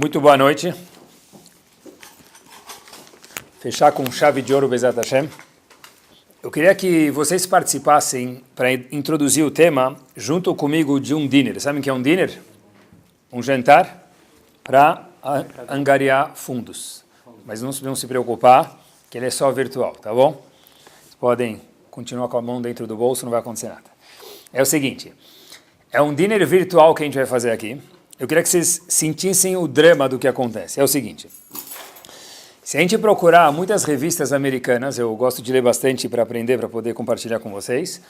Muito boa noite. Fechar com chave de ouro, Bezat Hashem. Eu queria que vocês participassem para introduzir o tema junto comigo de um dinner. Sabem o que é um dinner? Um jantar para angariar fundos. Mas não se preocupar, que ele é só virtual, tá bom? Vocês podem continuar com a mão dentro do bolso, não vai acontecer nada. É o seguinte, é um dinner virtual que a gente vai fazer aqui. Eu queria que vocês sentissem o drama do que acontece. É o seguinte, se a gente procurar muitas revistas americanas, eu gosto de ler bastante para aprender, para poder compartilhar com vocês,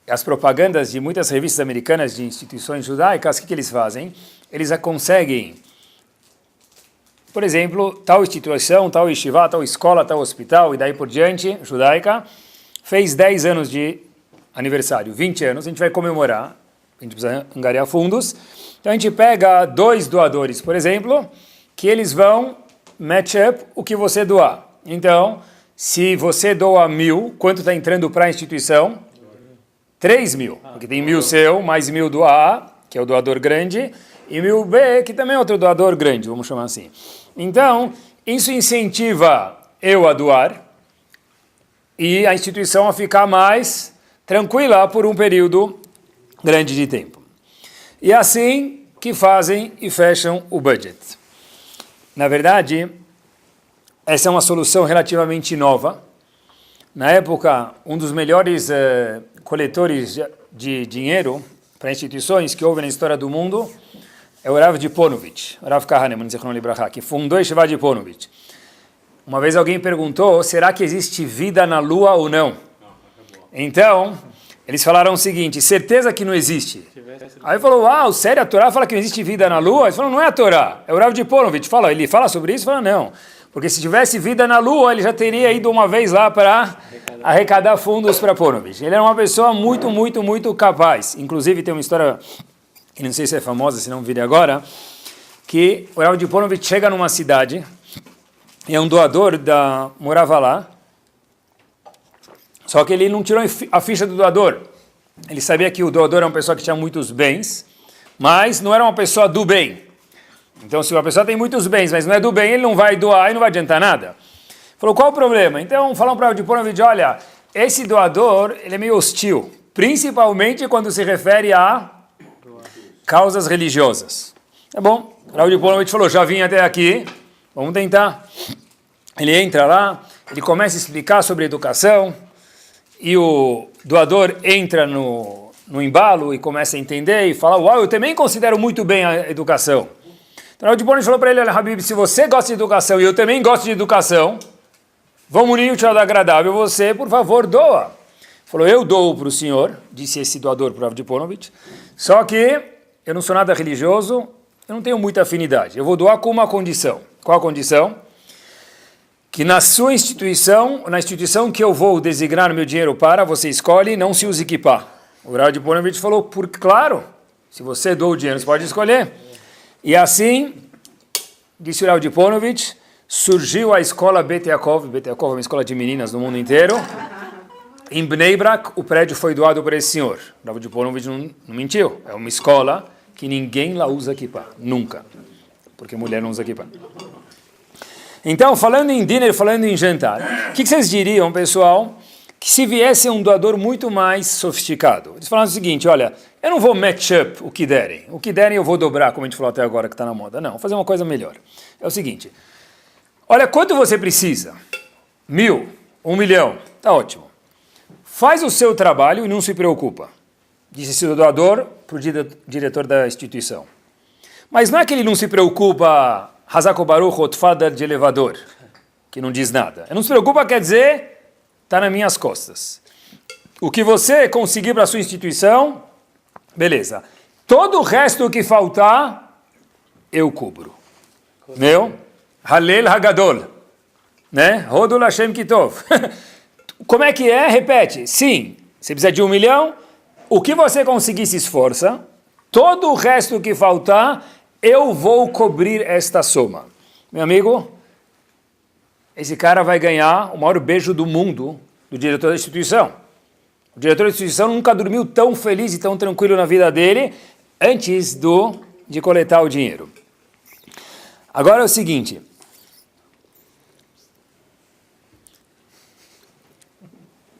as propagandas de muitas revistas americanas de instituições judaicas, o que eles fazem? Eles conseguem, por exemplo, tal instituição, tal yeshiva, tal escola, tal hospital, e daí por diante, judaica, fez 10 anos de aniversário, 20 anos, a gente vai comemorar, a gente precisa angariar fundos. Então a gente pega 2 doadores, por exemplo, que eles vão match up o que você doar. Então, se você doa 1.000, quanto está entrando para a instituição? 3.000, porque tem 1.000 seu, mais 1.000 do A, que é o doador grande, e 1.000 B, que também é outro doador grande, vamos chamar assim. Então, isso incentiva eu a doar e a instituição a ficar mais tranquila por um período grande de tempo. E assim que fazem e fecham o budget. Na verdade, essa é uma solução relativamente nova. Na época, um dos melhores coletores de dinheiro para instituições que houve na história do mundo é o Rav de Ponovitch, Rav Kahaneman, que fundou a Yeshiva de Ponovitch. Uma vez alguém perguntou, será que existe vida na Lua ou não? Então, eles falaram o seguinte, certeza que não existe. Aí falou, uau, sério, a Torá fala que não existe vida na Lua? Eles falaram, não é a Torá, é o Rav de Ponovitch. Ele fala sobre isso? Fala, não. Porque se tivesse vida na Lua, ele já teria ido uma vez lá para arrecadar fundos para Ponovitch. Ele era uma pessoa muito, muito, muito capaz. Inclusive tem uma história, que não sei se é famosa, se não virei agora, que o Rav de Ponovitch chega numa cidade, e é um doador morava lá, só que ele não tirou a ficha do doador. Ele sabia que o doador era uma pessoa que tinha muitos bens, mas não era uma pessoa do bem. Então, se uma pessoa tem muitos bens, mas não é do bem, ele não vai doar e não vai adiantar nada. Falou, qual o problema? Então, falaram para o Ponovitch, olha, esse doador, ele é meio hostil, principalmente quando se refere a causas religiosas. Tá bom? O Rav de Ponovitch falou, já vim até aqui, vamos tentar. Ele entra lá, ele começa a explicar sobre educação, e o doador entra no embalo e começa a entender e fala, uau, eu também considero muito bem a educação. Então o Rav de Ponovitch falou para ele, olha, Habib, se você gosta de educação e eu também gosto de educação, vamos unir o útil ao agradável, você, por favor, doa. Falou, eu dou para o senhor, disse esse doador para o Rav de Ponovitch, só que eu não sou nada religioso, eu não tenho muita afinidade, eu vou doar com uma condição. Qual a condição? Que na sua instituição, na instituição que eu vou designar meu dinheiro para, você escolhe não se use equipar. O Rav de Ponovitch falou, claro, se você doa o dinheiro, você pode escolher. E assim, disse o Rav de Ponovitch, surgiu a escola Bet Yaakov. Bet Yaakov é uma escola de meninas no mundo inteiro. Em Bnei Brak, o prédio foi doado para esse senhor. O Rav de Ponovitch não mentiu. É uma escola que ninguém lá usa equipar. Nunca. Porque mulher não usa equipar. Então, falando em dinner, falando em jantar, o que vocês diriam, pessoal, que se viesse um doador muito mais sofisticado? Eles falaram o seguinte, olha, eu não vou match up o que derem eu vou dobrar, como a gente falou até agora que está na moda. Não, vou fazer uma coisa melhor. É o seguinte, olha, quanto você precisa? 1.000, 1 milhão, tá ótimo. Faz o seu trabalho e não se preocupa, disse esse doador para o diretor da instituição. Mas não é que ele não se preocupa... Hazako Baruch, Otfadar de elevador, que não diz nada. Não se preocupa, quer dizer, está nas minhas costas. O que você conseguir para a sua instituição, beleza. Todo o resto que faltar, eu cubro. Meu? Halel Hagadol. Né? Rodul Hashem Kitov. Como é que é? Repete. Sim, você precisa de 1 milhão. O que você conseguir se esforça. Todo o resto que faltar, eu vou cobrir esta soma. Meu amigo, esse cara vai ganhar o maior beijo do mundo do diretor da instituição. O diretor da instituição nunca dormiu tão feliz e tão tranquilo na vida dele antes de coletar o dinheiro. Agora é o seguinte.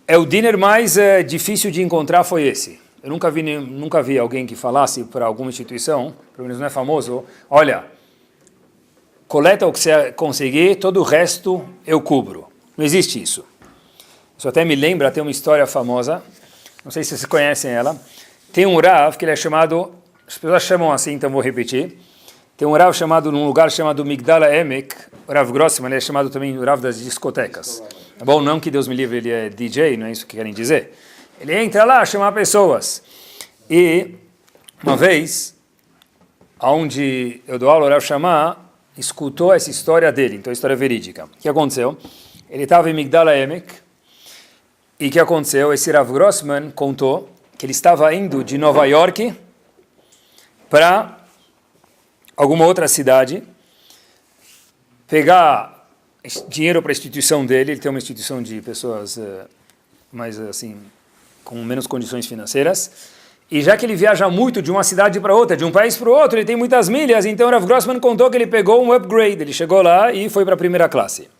O dinner mais difícil de encontrar foi esse. Eu nunca vi alguém que falasse para alguma instituição, pelo menos não é famoso, olha, coleta o que você conseguir, todo o resto eu cubro. Não existe isso. Isso até me lembra, tem uma história famosa, não sei se vocês conhecem ela. Tem um Rav que ele é chamado, as pessoas chamam assim, então vou repetir. Tem um Rav chamado, num lugar chamado Migdala Emek, o Rav Grossman, ele é chamado também o Rav das discotecas. Tá bom? Não que Deus me livre, ele é DJ, não é isso que querem dizer. Ele entra lá, chama pessoas. E, uma vez, onde eu dou aula, o Rav Shammah escutou essa história dele, então a história verídica. O que aconteceu? Ele estava em Migdala Emek, e o que aconteceu? Esse Rav Grossman contou que ele estava indo de Nova York para alguma outra cidade, pegar dinheiro para a instituição dele, ele tem uma instituição de pessoas mais assim, com menos condições financeiras, e já que ele viaja muito de uma cidade para outra, de um país para o outro, ele tem muitas milhas, então o Rav Grossman contou que ele pegou um upgrade, ele chegou lá e foi para a primeira classe.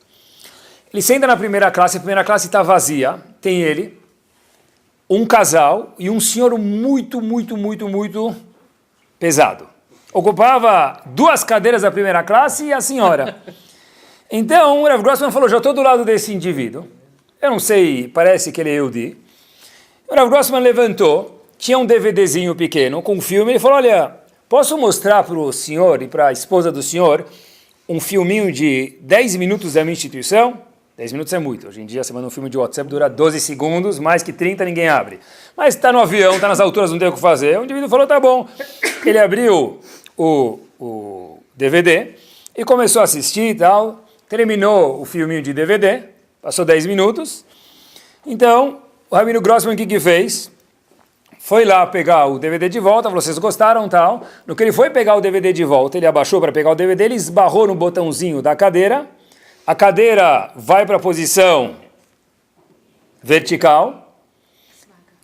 Ele senta na primeira classe, a primeira classe está vazia, tem ele, um casal e um senhor muito pesado. Ocupava 2 cadeiras da primeira classe e a senhora. Então, o Rav Grossman falou, já estou do lado desse indivíduo. Eu não sei, parece que ele é Yehudi. O Rav Grossman levantou, tinha um DVDzinho pequeno com um filme, ele falou, olha, posso mostrar para o senhor e para a esposa do senhor um filminho de 10 minutos da minha instituição? 10 minutos é muito. Hoje em dia, você manda um filme de WhatsApp, dura 12 segundos, mais que 30 ninguém abre. Mas está no avião, está nas alturas, não tem o que fazer. O indivíduo falou, tá bom. Ele abriu o DVD e começou a assistir e tal. Terminou o filminho de DVD, passou 10 minutos. Então, o Rabino Grossman, o que fez? Foi lá pegar o DVD de volta, falou, vocês gostaram tal. No que ele foi pegar o DVD de volta, ele abaixou para pegar o DVD, ele esbarrou no botãozinho da cadeira. A cadeira vai para a posição vertical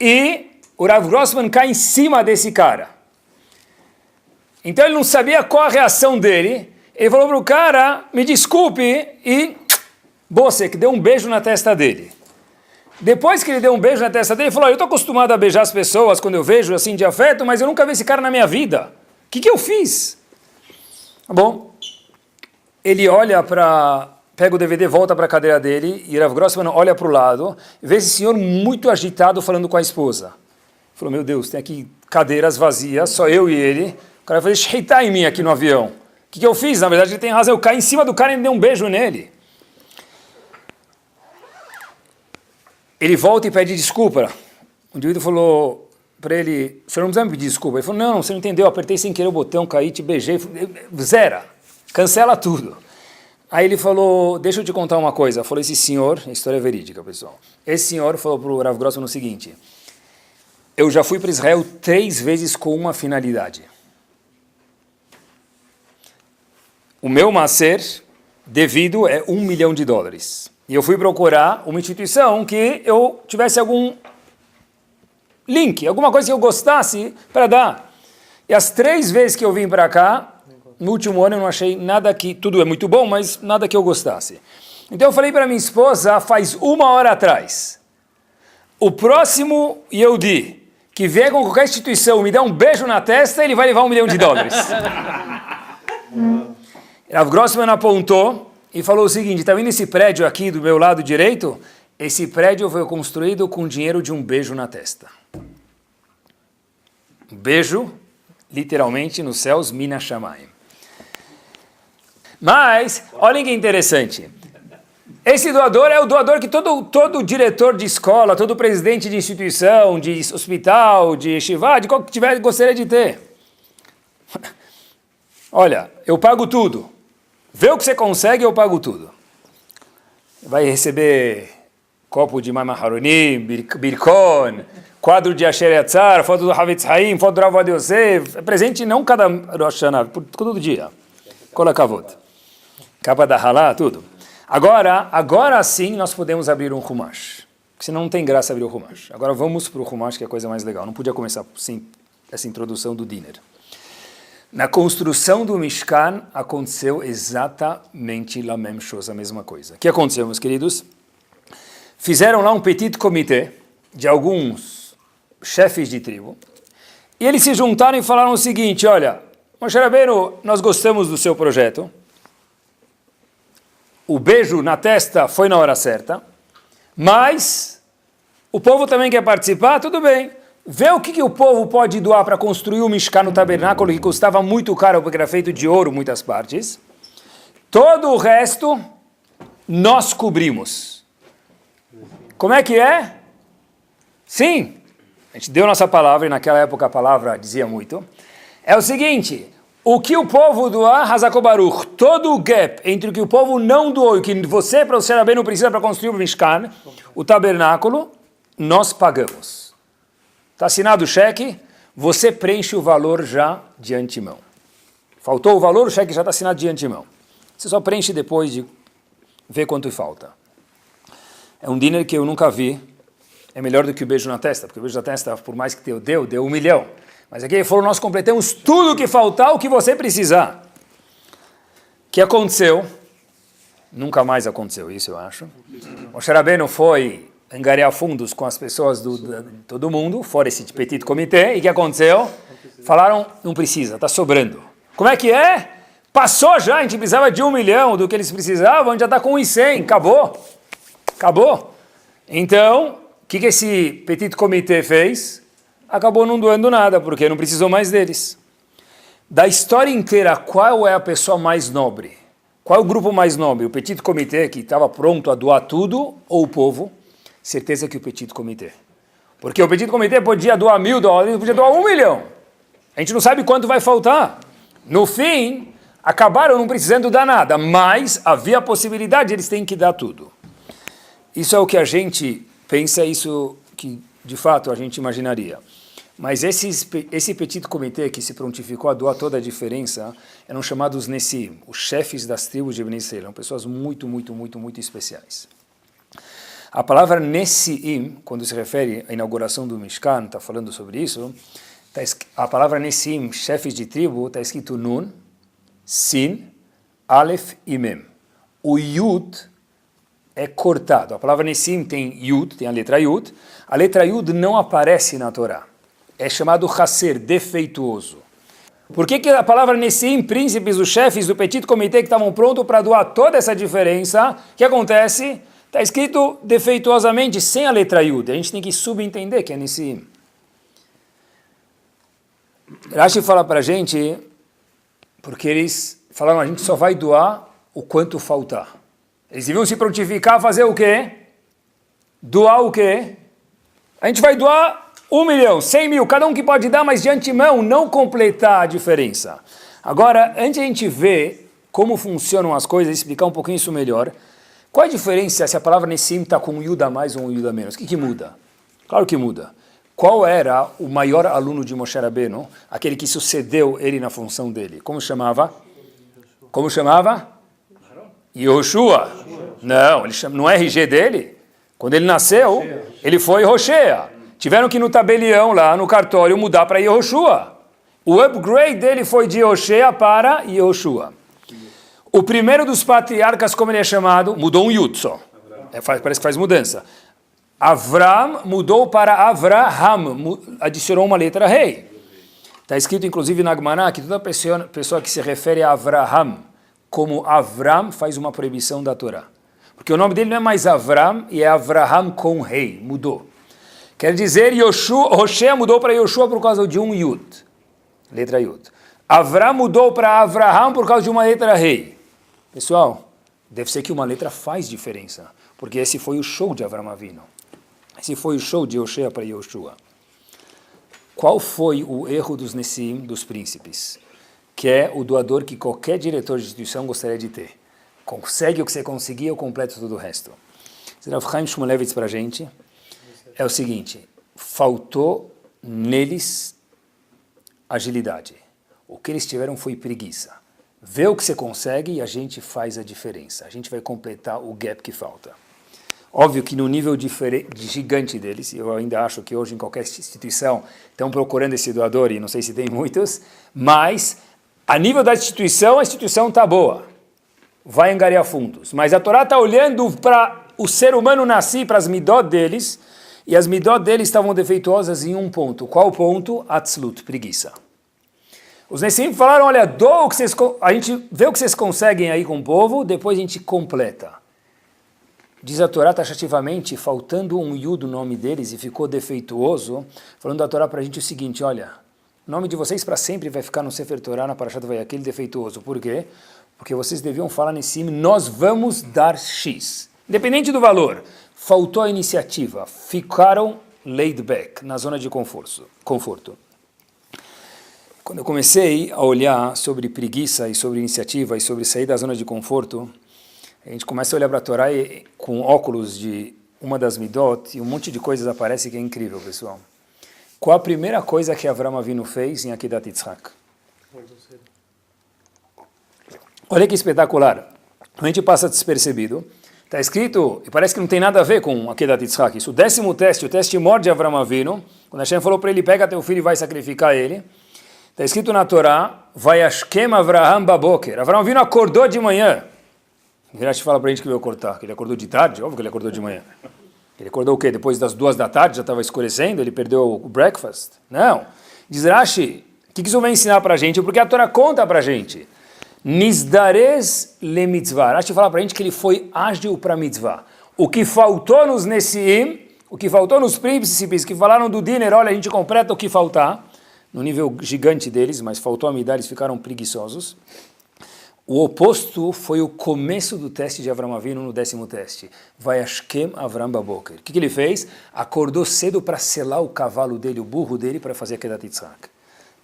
e o Rav Grossman cai em cima desse cara. Então ele não sabia qual a reação dele. Ele falou para o cara, me desculpe, e você que deu um beijo na testa dele. Depois que ele deu um beijo na testa dele, ele falou, eu estou acostumado a beijar as pessoas quando eu vejo assim de afeto, mas eu nunca vi esse cara na minha vida. O que eu fiz? Tá bom? Ele olha para... Pega o DVD, volta para a cadeira dele, e Rav Grossman olha para o lado, e vê esse senhor muito agitado falando com a esposa. Falou, meu Deus, tem aqui cadeiras vazias, só eu e ele. O cara vai sheitar em mim aqui no avião. O que eu fiz? Na verdade, ele tem razão, eu caí em cima do cara e ele deu um beijo nele. Ele volta e pede desculpa. O indivíduo falou para ele, o senhor não precisa me pedir desculpa. Ele falou, não, você não entendeu, eu apertei sem querer o botão, caí, te beijei. Zera, cancela tudo. Aí ele falou, deixa eu te contar uma coisa. Falou, esse senhor, a história é verídica, pessoal. Esse senhor falou para o Rav Grossman o seguinte, eu já fui para Israel 3 vezes com uma finalidade. O meu maser devido é $1 milhão. E eu fui procurar uma instituição que eu tivesse algum link, alguma coisa que eu gostasse para dar. E as 3 vezes que eu vim para cá, no último ano eu não achei nada que, tudo é muito bom, mas nada que eu gostasse. Então eu falei para minha esposa, faz 1 hora atrás, o próximo Yehudi que vier com qualquer instituição me der um beijo na testa, ele vai levar $1 milhão. Rav Grossman apontou e falou o seguinte, está vendo esse prédio aqui do meu lado direito? Esse prédio foi construído com dinheiro de um beijo na testa. Um beijo, literalmente, nos céus, Mina Shamayim. Mas, olhem que interessante. Esse doador é o doador que todo diretor de escola, todo presidente de instituição, de hospital, de yeshiva, de qual que tiver, gostaria de ter. Olha, eu pago tudo. Vê o que você consegue, eu pago tudo. Vai receber copo de Mama Haronim, Birkon, quadro de Asher Yatzar, foto do Havetz Haim, foto do Rav Ovadia Yosef. É presente não cada Rosh Hashanah, todo dia. Kola Kavod. Capa da Halá, tudo. Agora sim nós podemos abrir um Humash. Porque senão não tem graça abrir o Humash. Agora vamos para o Humash, que é a coisa mais legal. Não podia começar sem essa introdução do dinner. Na construção do Mishkan aconteceu exatamente a mesma coisa. O que aconteceu, meus queridos? Fizeram lá um petit comité de alguns chefes de tribo e eles se juntaram e falaram o seguinte: olha, Moshe Rabbeinu, nós gostamos do seu projeto, o beijo na testa foi na hora certa, mas o povo também quer participar, tudo bem. Vê o que o povo pode doar para construir o Mishkan no tabernáculo, que custava muito caro porque era feito de ouro, muitas partes. Todo o resto, nós cobrimos. Como é que é? Sim, a gente deu nossa palavra, e naquela época a palavra dizia muito. É o seguinte, o que o povo doar, Hazakobaruch, todo o gap entre o que o povo não doou e o que você, para o Moshe Rabbeinu, precisa para construir o Mishkan, o tabernáculo, nós pagamos. Está assinado o cheque, você preenche o valor já de antemão. Faltou o valor, o cheque já está assinado de antemão. Você só preenche depois de ver quanto falta. É um dinner que eu nunca vi. É melhor do que o beijo na testa, porque o beijo na testa, por mais que deu 1 milhão. Mas aqui ele falou, nós completamos tudo o que faltar, o que você precisar. O que aconteceu? Nunca mais aconteceu isso, eu acho. Moshe Rabbeinu foi angariar fundos com as pessoas de todo mundo, fora esse petit comité, e o que aconteceu? Falaram, não precisa, está sobrando. Como é que é? Passou já, a gente precisava de 1 milhão do que eles precisavam, a gente já está com 1,100, acabou. Então, o que esse petit comité fez? Acabou não doando nada, porque não precisou mais deles. Da história inteira, qual é a pessoa mais nobre? Qual é o grupo mais nobre? O petit comité, que estava pronto a doar tudo, ou o povo? Certeza que o petit comité. Porque o petit comité podia doar $1.000, podia doar 1 milhão. A gente não sabe quanto vai faltar. No fim, acabaram não precisando dar nada, mas havia a possibilidade, eles têm que dar tudo. Isso é o que a gente pensa, isso que de fato a gente imaginaria. Mas esse petit comité que se prontificou a doar toda a diferença eram chamados Nessim, os chefes das tribos de Bnei Israel, eram pessoas muito especiais. A palavra Nessim, quando se refere à inauguração do Mishkan, está falando sobre isso, a palavra Nessim, chefes de tribo, está escrito Nun, Sin, Aleph e Mem. O Yud é cortado. A palavra Nessim tem Yud, tem a letra Yud. A letra Yud não aparece na Torá. É chamado Hasser, defeituoso. Por que a palavra Nessim, príncipes, os chefes do petit comité que estavam prontos para doar toda essa diferença, o que acontece? Está escrito defeituosamente, sem a letra Yud. A gente tem que subentender que é Nessim. Rashi fala para a gente, porque eles falaram, a gente só vai doar o quanto faltar. Eles deviam se prontificar a fazer o quê? Doar o quê? A gente vai doar 1 milhão, 100 mil, cada um que pode dar, mas de antemão não completar a diferença. Agora, antes de a gente ver como funcionam as coisas, explicar um pouquinho isso melhor, qual a diferença se a palavra Nessim está com um Yud a mais ou um Yud a menos? O que muda? Claro que muda. Qual era o maior aluno de Moshe Rabbeinu, aquele que sucedeu ele na função dele? Como chamava? Yehoshua. Não, não é RG dele. Quando ele nasceu, ele foi Roshea. Tiveram que ir no tabelião lá, no cartório, mudar para Yehoshua. O upgrade dele foi de Roshea para Yehoshua. O primeiro dos patriarcas, como ele é chamado, mudou um Yud só. Parece que faz mudança. Avram mudou para Avraham, adicionou uma letra rei. Está escrito, inclusive, na Gemara, que toda pessoa que se refere a Avraham como Avram faz uma proibição da Torá. Porque o nome dele não é mais Avram, e é Avraham com rei, mudou. Quer dizer, Roshea mudou para Yoshua por causa de um Yud, letra Yud. Avram mudou para Avraham por causa de uma letra rei. Pessoal, deve ser que uma letra faz diferença, porque esse foi o show de Avram Avinu. Esse foi o show de Roshea para Yoshua. Qual foi o erro dos Nessim, dos príncipes? Que é o doador que qualquer diretor de instituição gostaria de ter. Consegue o que você conseguir, eu completo todo o resto. Rav Chaim Shmulevitz para a gente é o seguinte, faltou neles agilidade. O que eles tiveram foi preguiça. Vê o que você consegue e a gente faz a diferença. A gente vai completar o gap que falta. Óbvio que no nível gigante deles, eu ainda acho que hoje em qualquer instituição estão procurando esse doador, e não sei se tem muitos, mas A nível da instituição, a instituição está boa. Vai angariar fundos. Mas a Torá está olhando para o ser humano nascer, para as midot deles, e as midot deles estavam defeituosas em um ponto. Qual ponto? Atzlut, preguiça. Os Nessim falaram, olha, o que vocês, a gente vê o que vocês conseguem aí com o povo, depois a gente completa. Diz a Torá taxativamente, faltando um Yud no nome deles e ficou defeituoso, falando a Torá para a gente o seguinte, olha, o nome de vocês para sempre vai ficar no Sefer Torá, na Parashat Vayakil, defeituoso. Por quê? Porque vocês deviam falar Nessim, nós vamos dar X. Independente do valor, faltou a iniciativa, ficaram laid back, na zona de conforto. Quando eu comecei a olhar sobre preguiça e sobre iniciativa e sobre sair da zona de conforto, a gente começa a olhar para a Torá com óculos de uma das midot e um monte de coisas aparece que é incrível, pessoal. Qual a primeira coisa que Avraham Avinu fez em Akedat Yitzhak? Olha que espetacular. A gente passa despercebido. Está escrito, e parece que não tem nada a ver com Akedat Yitzhak. Isso, o 10º teste, o teste mor de Avraham Avinu, quando Hashem falou para ele, pega teu filho e vai sacrificar ele. Está escrito na Torá, Vayashkem Avraham Baboker. Avraham Avinu acordou de manhã. Virash fala para a gente que veio cortar, que ele acordou de tarde, óbvio que ele acordou de manhã. Ele acordou o quê? Depois das 2 da tarde, já estava escurecendo, ele perdeu o breakfast? Não. Diz Rashi, o que isso vem ensinar para a gente? Porque a Torá conta para a gente. Nizdarez le mitzvah. Rashi fala para a gente que ele foi ágil para mitzvah. O que faltou nos Nesiim, o que faltou nos príncipes que falaram do dinner, olha, a gente completa o que faltar, no nível gigante deles, mas faltou a midá, eles ficaram preguiçosos. O oposto foi o começo do teste de Avraham Avinu no 10º teste. Vayashkem Avraham Baboker. O que ele fez? Acordou cedo para selar o cavalo dele, o burro dele, para fazer Akedat Yitzhak.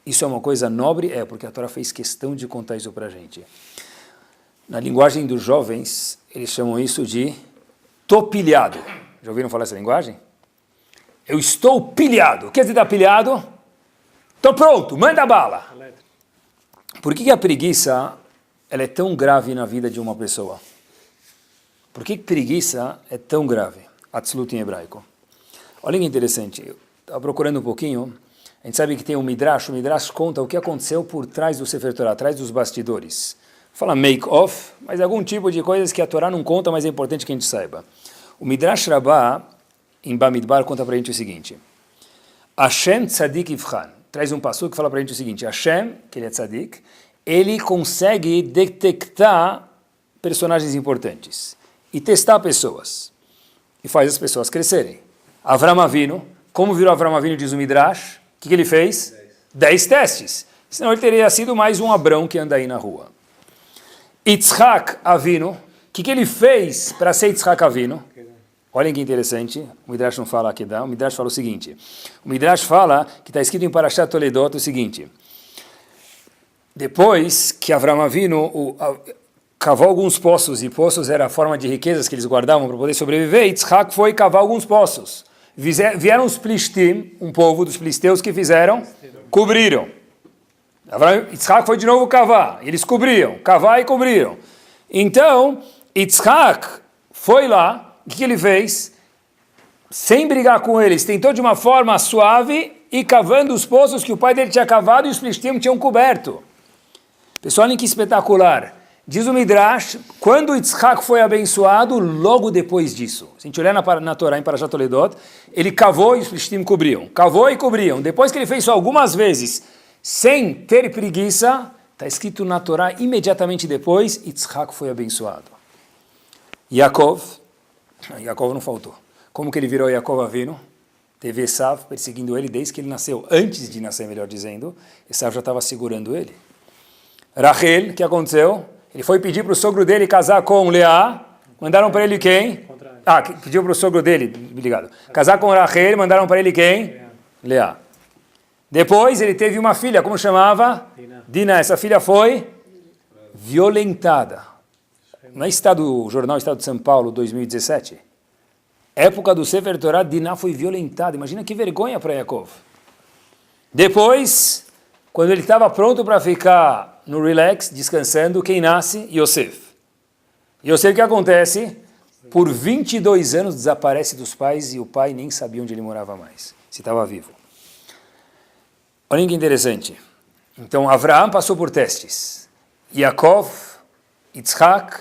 Isso é uma coisa nobre? É, porque a Torá fez questão de contar isso para a gente. Na linguagem dos jovens, eles chamam isso de tô pilhado. Já ouviram falar essa linguagem? Eu estou pilhado. O que quer dizer estar pilhado? Estou pronto, manda bala. Por que a preguiça ela é tão grave na vida de uma pessoa? Por que preguiça é tão grave? Atzlut em hebraico. Olha que interessante, eu estava procurando um pouquinho, a gente sabe que tem o Midrash conta o que aconteceu por trás do Sefer Torah, atrás dos bastidores. Fala make-off, mas algum tipo de coisas que a Torá não conta, mas é importante que a gente saiba. O Midrash Rabbah, em Bamidbar, conta para a gente o seguinte, Hashem Tzadik Ivchan, traz um passuco que fala para a gente o seguinte, Hashem, que ele é Tzadik, ele consegue detectar personagens importantes e testar pessoas e faz as pessoas crescerem. Avraham Avinu, como virou Avraham Avinu, diz o Midrash, o que ele fez? 10 testes. Senão ele teria sido mais um Abrão que anda aí na rua. Yitzhak Avinu, o que ele fez para ser Yitzhak Avinu? Olhem que interessante, o Midrash não fala aqui, o Midrash fala o seguinte, o Midrash fala, que está escrito em Parashat Toledot, o seguinte, depois que Avraham Avinu cavou alguns poços, e poços era a forma de riquezas que eles guardavam para poder sobreviver, Yitzhak foi cavar alguns poços. Vieram os Plishtim, um povo dos filisteus que fizeram, cobriram. Yitzhak foi de novo cavar, eles cobriam, cavar e cobriram. Então, Yitzhak foi lá, o que ele fez? Sem brigar com eles, tentou de uma forma suave e cavando os poços que o pai dele tinha cavado e os Plishtim tinham coberto. Pessoal, olhem que espetacular. Diz o Midrash, quando Yitzhak foi abençoado, logo depois disso. Se a gente olhar na Torá, em Parashat Toledot, ele cavou e os Plishtim cobriam. Cavou e cobriam. Depois que ele fez isso algumas vezes, sem ter preguiça, está escrito na Torá, imediatamente depois, Yitzhak foi abençoado. Yaakov não faltou. Como que ele virou Yaakov Avinu? Teve Esav perseguindo ele desde que ele nasceu. Antes de nascer, melhor dizendo, Esav já estava segurando ele. Rachel, o que aconteceu? Ele foi pedir para o sogro dele casar com Leá, mandaram para ele quem? Pediu para o sogro dele, obrigado. Casar com Rachel, mandaram para ele quem? Leá. Depois ele teve uma filha, como chamava? Dina. Essa filha foi violentada. Não é jornal Estado de São Paulo, 2017? Época do Sefer Torah, Dina foi violentada. Imagina que vergonha para Yaakov. Depois, quando ele estava pronto para ficar no relax, descansando, quem nasce? Yosef. Yosef, o que acontece? Por 22 anos desaparece dos pais e o pai nem sabia onde ele morava mais, se estava vivo. Olha que interessante. Então, Avraham passou por testes. Yaakov, Yitzhak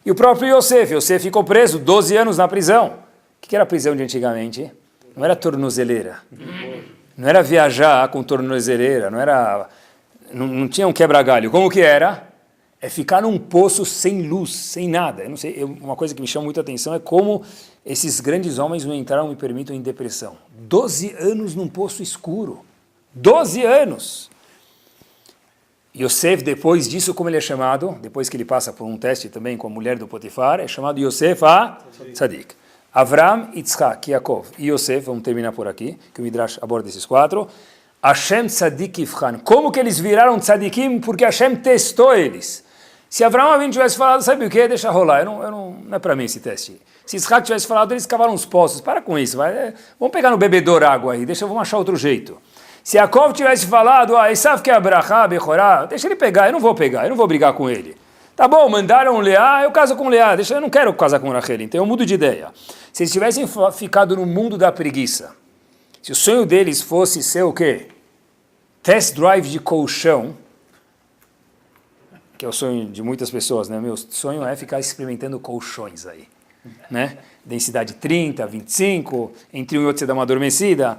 e o próprio Yosef. Yosef ficou preso 12 anos na prisão. O que era a prisão de antigamente? Não era tornozeleira. Não era viajar com tornozeleira. Não tinha um quebra-galho. Como que era? É ficar num poço sem luz, sem nada. Eu não sei, uma coisa que me chama muita atenção é como esses grandes homens não entraram, me permitam, em depressão. 12 anos num poço escuro. 12 anos! Yosef, depois disso, como ele é chamado, depois que ele passa por um teste também com a mulher do Potifar, é chamado Yosef Tzadik. Avram, Yitzhak, Yaakov e Yosef, vamos terminar por aqui, que o Midrash aborda esses 4. Hashem Tzadik Ivchan. Como que eles viraram Tzadikim? Porque Hashem testou eles. Se Avraham Avinu tivesse falado, sabe o que? Deixa rolar, não é para mim esse teste. Se Yitzhak tivesse falado, eles cavaram uns poços. Para com isso, vamos pegar no bebedouro água aí, vamos achar outro jeito. Se Yaakov tivesse falado, Esav que é Abrahá, Bechorá, deixa ele pegar, eu não vou brigar com ele. Tá bom, mandaram Leá, eu caso com Leá, eu não quero casar com Rachel, então eu mudo de ideia. Se eles tivessem ficado no mundo da preguiça, se o sonho deles fosse ser o quê? Test drive de colchão, que é o sonho de muitas pessoas, né? Meu sonho é ficar experimentando colchões aí, né? Densidade 30, 25, entre um e outro você dá uma adormecida.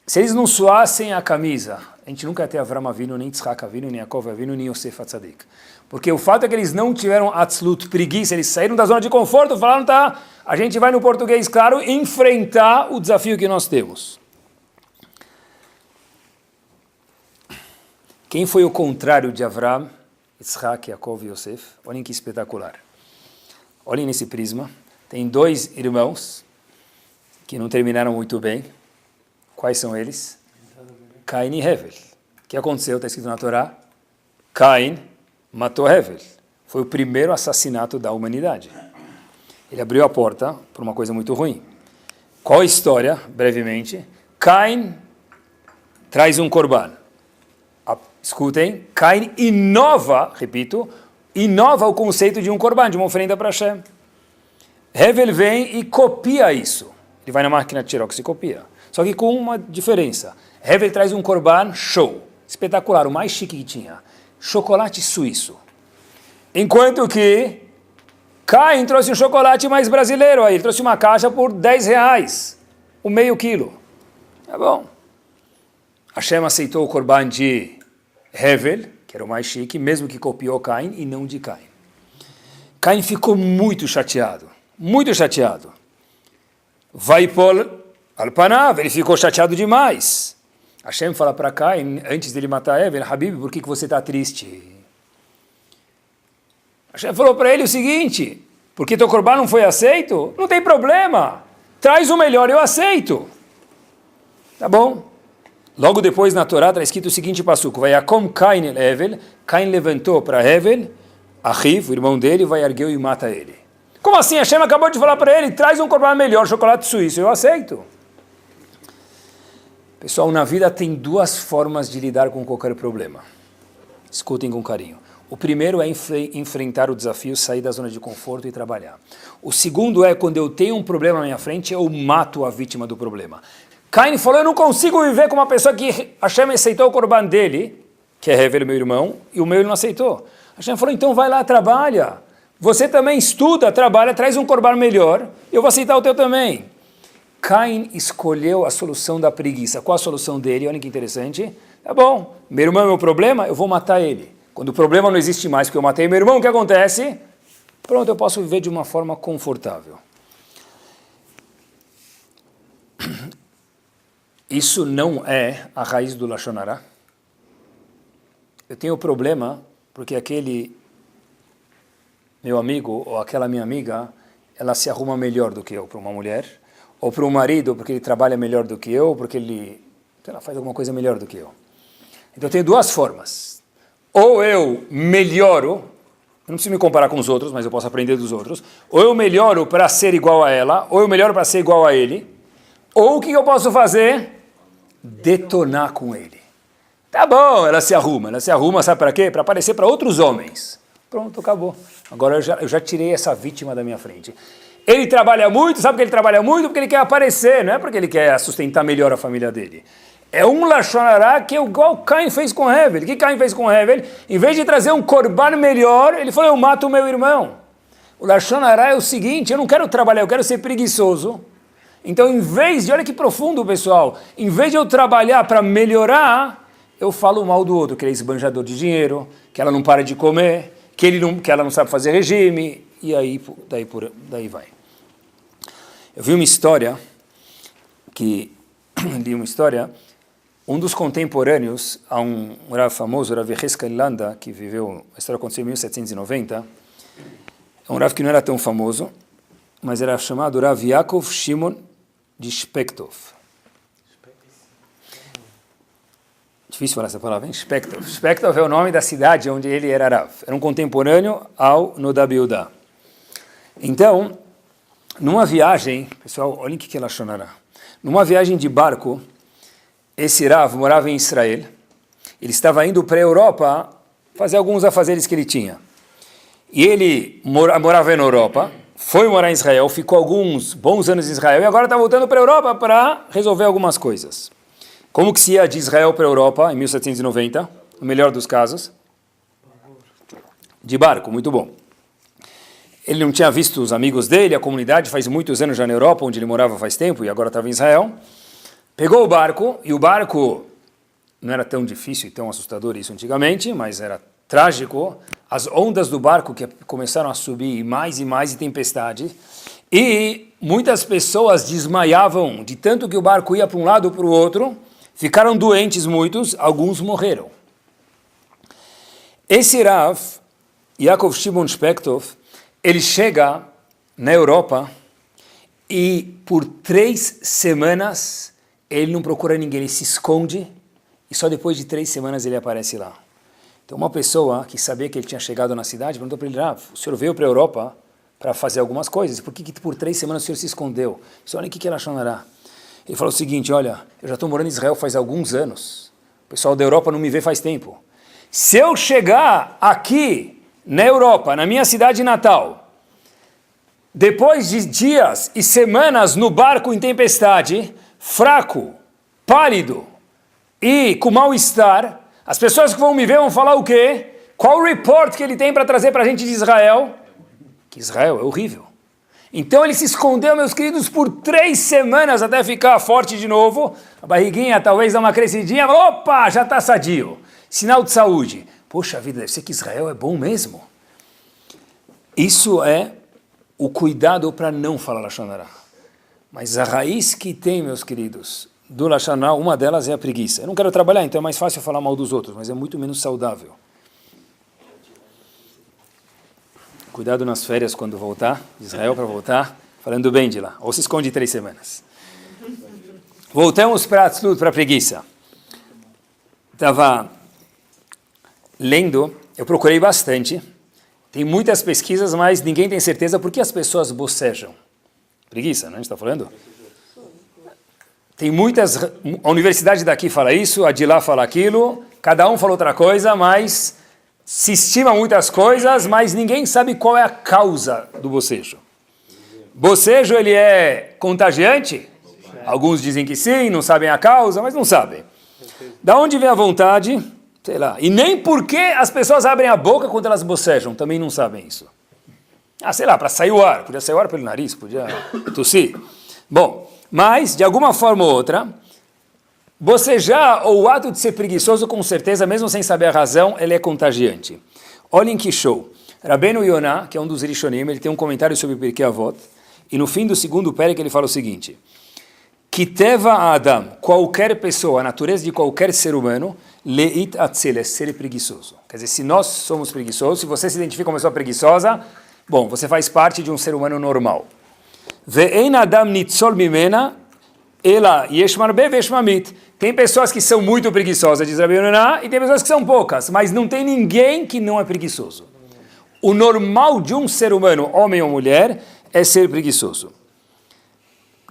Se eles não suassem a camisa, a gente nunca ia ter Avraham Avinu, nem Yitzhak Avinu, nem Yaakov Avinu, nem Yosef Tzadik. Porque o fato é que eles não tiveram atzlut, preguiça, eles saíram da zona de conforto, falaram, tá, a gente vai no português, claro, enfrentar o desafio que nós temos. Quem foi o contrário de Avraham, Yitzhak, Yaakov e Yosef? Olhem que espetacular. Olhem nesse prisma, tem 2 irmãos que não terminaram muito bem. Quais são eles? Cain e Hevel. O que aconteceu? Está escrito na Torá. Cain matou Hevel. Foi o primeiro assassinato da humanidade. Ele abriu a porta por uma coisa muito ruim. Qual a história, brevemente? Cain traz um korban. Escutem, Cain inova, repito, inova o conceito de um korban, de uma oferenda para Hashem. Hevel vem e copia isso. Ele vai na máquina de Xerox e copia. Só que com uma diferença. Hevel traz um korban show, espetacular, o mais chique que tinha. Chocolate suíço. Enquanto que Cain trouxe um chocolate mais brasileiro aí. Ele trouxe uma caixa por R$10, o meio quilo. Tá bom. Hashem aceitou o korban de Hevel, que era o mais chique, mesmo que copiou Cain e não de Cain. Cain ficou muito chateado. Muito chateado. Vaipol Alpanav, ele ficou chateado demais. Hashem fala para Cain, antes dele matar Hevel, Habib, por que você está triste? Hashem falou para ele o seguinte, porque teu korban não foi aceito? Não tem problema, traz o melhor, eu aceito. Tá bom? Logo depois na Torá está escrito o seguinte passuco, Vayakom Cain el Hevel, Cain levantou para Hevel, Achiv, o irmão dele, vai ergueu e mata ele. Como assim? Hashem acabou de falar para ele, traz um korban melhor, chocolate suíço, eu aceito. Pessoal, na vida tem 2 formas de lidar com qualquer problema. Escutem com carinho. O primeiro é enfrentar o desafio, sair da zona de conforto e trabalhar. O segundo é, quando eu tenho um problema na minha frente, eu mato a vítima do problema. Cain falou, eu não consigo viver com uma pessoa que Hashem aceitou o korban dele, que é Hevel, meu irmão, e o meu ele não aceitou. Hashem falou, então vai lá, trabalha. Você também estuda, trabalha, traz um korban melhor, eu vou aceitar o teu também. Cain escolheu a solução da preguiça. Qual a solução dele? Olha que interessante. Tá bom, meu irmão é meu problema, eu vou matar ele. Quando o problema não existe mais, porque eu matei meu irmão, o que acontece? Pronto, eu posso viver de uma forma confortável. Isso não é a raiz do Lashon Hara. Eu tenho problema porque aquele meu amigo ou aquela minha amiga, ela se arruma melhor do que eu para uma mulher, ou para um marido porque ele trabalha melhor do que eu, porque ele faz alguma coisa melhor do que eu. Então eu tenho 2 formas. Ou eu melhoro, eu não preciso me comparar com os outros, mas eu posso aprender dos outros, ou eu melhoro para ser igual a ela, ou eu melhoro para ser igual a ele, ou o que eu posso fazer? Detonar com ele. Tá bom, ela se arruma, sabe para quê? Para aparecer para outros homens. Pronto, acabou. Agora eu já tirei essa vítima da minha frente. Ele trabalha muito, sabe que ele trabalha muito porque ele quer aparecer, não é porque ele quer sustentar melhor a família dele. É um Lashon Hara que é igual Caim fez com Hevel. O que Caim fez com Hevel? Em vez de trazer um korban melhor, ele falou, eu mato o meu irmão. O Lashon Hara é o seguinte, eu não quero trabalhar, eu quero ser preguiçoso. Então, em vez de, olha que profundo, pessoal, em vez de eu trabalhar para melhorar, eu falo mal do outro, que ele é esbanjador de dinheiro, que ela não para de comer, que ela não sabe fazer regime, e aí daí vai. Eu vi uma história, um dos contemporâneos a um Rav famoso, Rav Yecheskel Landa, que viveu, a história aconteceu em 1790, é um Rav que não era tão famoso, mas era chamado Rav Yaakov Shimon de Spektov. Difícil falar essa palavra, hein? Spektov. Spektov é o nome da cidade onde ele era Rav. Era um contemporâneo ao Nodab Yehuda. Então, numa viagem, pessoal, olhem o que é Lashon Hara. Numa viagem de barco, esse Rav morava em Israel. Ele estava indo para a Europa fazer alguns afazeres que ele tinha. E ele morava na Europa, foi morar em Israel, ficou alguns bons anos em Israel e agora está voltando para a Europa para resolver algumas coisas. Como que se ia de Israel para a Europa em 1790? No melhor dos casos. De barco, muito bom. Ele não tinha visto os amigos dele, a comunidade faz muitos anos já na Europa, onde ele morava faz tempo e agora estava em Israel. Pegou o barco, e o barco não era tão difícil e tão assustador isso antigamente, mas era trágico. As ondas do barco que começaram a subir mais e tempestade, e muitas pessoas desmaiavam de tanto que o barco ia para um lado ou para o outro, ficaram doentes muitos, alguns morreram. Esse Rav, Yaakov Shimon Spektov, ele chega na Europa e por 3 semanas ele não procura ninguém, ele se esconde e só depois de 3 semanas ele aparece lá. Então uma pessoa que sabia que ele tinha chegado na cidade perguntou para ele, o senhor veio para a Europa para fazer algumas coisas, por que por 3 semanas o senhor se escondeu? Olha o que é Lashon Hara. Ele falou o seguinte, olha, eu já estou morando em Israel faz alguns anos, o pessoal da Europa não me vê faz tempo. Se eu chegar aqui na Europa, na minha cidade natal, depois de dias e semanas no barco em tempestade, fraco, pálido e com mal-estar, as pessoas que vão me ver vão falar o quê? Qual o report que ele tem para trazer para a gente de Israel? Que Israel é horrível. Então ele se escondeu, meus queridos, por 3 semanas até ficar forte de novo. A barriguinha talvez dá uma crescidinha, opa, já está sadio. Sinal de saúde. Poxa vida, deve ser que Israel é bom mesmo. Isso é o cuidado para não falar Lashon Hara. Mas a raiz que tem, meus queridos, do Lashon Hara, uma delas é a preguiça. Eu não quero trabalhar, então é mais fácil falar mal dos outros, mas é muito menos saudável. Cuidado nas férias quando voltar, de Israel para voltar, falando bem de lá. Ou se esconde 3 semanas. Voltamos para a preguiça. Estava lendo, eu procurei bastante. Tem muitas pesquisas, mas ninguém tem certeza por que as pessoas bocejam. Preguiça, não é? A gente está falando? Tem muitas... A universidade daqui fala isso, a de lá fala aquilo, cada um fala outra coisa, mas se estima muitas coisas, mas ninguém sabe qual é a causa do bocejo. Bocejo, ele é contagiante? Alguns dizem que sim, não sabem a causa, mas não sabem. Da onde vem a vontade? Sei lá. E nem por que as pessoas abrem a boca quando elas bocejam, também não sabem isso. Sei lá, para sair o ar. Podia sair o ar pelo nariz, podia tossir. Bom, mas, de alguma forma ou outra, bocejar ou o ato de ser preguiçoso, com certeza, mesmo sem saber a razão, ele é contagiante. Olhem que show. Rabbeinu Yonah, que é um dos Rishonim, ele tem um comentário sobre Pirkei Avot, e no fim do 2º pérec ele fala o seguinte: Kiteva Adam, qualquer pessoa, a natureza de qualquer ser humano, leit atzel, é ser preguiçoso. Quer dizer, se nós somos preguiçosos, se você se identifica como uma pessoa preguiçosa, bom, você faz parte de um ser humano normal. Ve'ein Adam nitzol mimena, ela yesh marbe ve'yesh mamit. Tem pessoas que são muito preguiçosas, diz Rabbi Yonah, e tem pessoas que são poucas, mas não tem ninguém que não é preguiçoso. O normal de um ser humano, homem ou mulher, é ser preguiçoso.